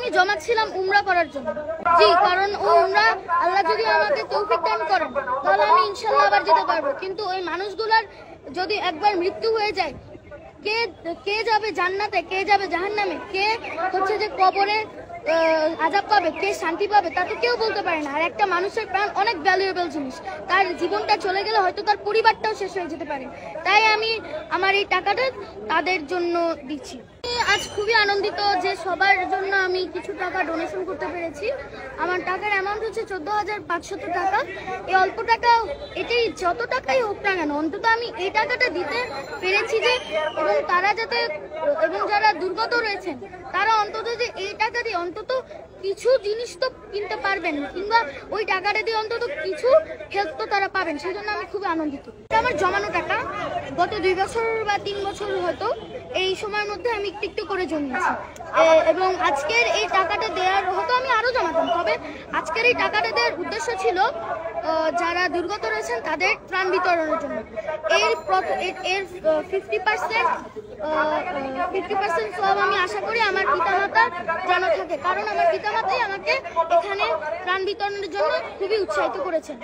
আমি জমাচ্ছিলাম উমরা করার জন্য। জি, কারণ ও উমরা আল্লাহ যদি আমাকে তৌফিক দান করেন তাহলে আমি ইনশাআল্লাহ আবার যেতে পারবো। কিন্তু ওই মানুষগুলার যদি একবার মৃত্যু হয়ে যায়, কে যাবে জান্নাতে, কে যাবে জাহান্নামে, কে হচ্ছে যে কবরে আযাব পাবে, কে শান্তি পাবে, তা তো কেউ বলতে পারে না। আর একটা মানুষের প্রাণ অনেক ভ্যালুয়েবল জিনিস, তার জীবনটা চলে গেলে হয়তো তার পরিবারটাও শেষ হয়ে যেতে পারে। তাই আমি আমার এই টাকাটা তাদের জন্য দিচ্ছি। আজ খুবই আনন্দিত যে সবার জন্য আমি কিছু টাকা ডোনেশন করতে পেরেছি। আমার টাকার অ্যামাউন্ট হচ্ছে 14,500 টাকা। এই অল্প টাকা, এটাই যত টাকাই হোক না কেন, অন্তত আমি এই টাকাটা দিতে পেরেছি যে, এবং তারা যাতে, এবং যারা দুর্গত রয়েছেন তারা অন্তত যে এই টাকা দিয়ে অন্তত কিছু জিনিস তো কিনতে পারবেন, কিংবা ওই টাকাটা দিয়ে অন্তত কিছু হেল্প তো তারা পাবেন, সেই জন্য আমি খুবই আনন্দিত। আমার জমানো টাকা গত 2 বছর বা 3 বছর হয়তো এই সময়ের মধ্যে আমি একটু করে জমিয়েছি, এবং আজকের এই টাকাটা দেওয়ার হয়তো আমি আরো জমাতাম, তবে আজকের এই টাকাটা দেওয়ার উদ্দেশ্য ছিল যারা দুর্গত রয়েছেন তাদের ত্রাণ বিতরণের জন্য। এর 50% সব আমি আশা করি আমার পিতামাতার যেন থাকে, কারণ আমার পিতামাতাই আমাকে এখানে ত্রাণ বিতরণের জন্য খুবই উৎসাহিত করেছেন।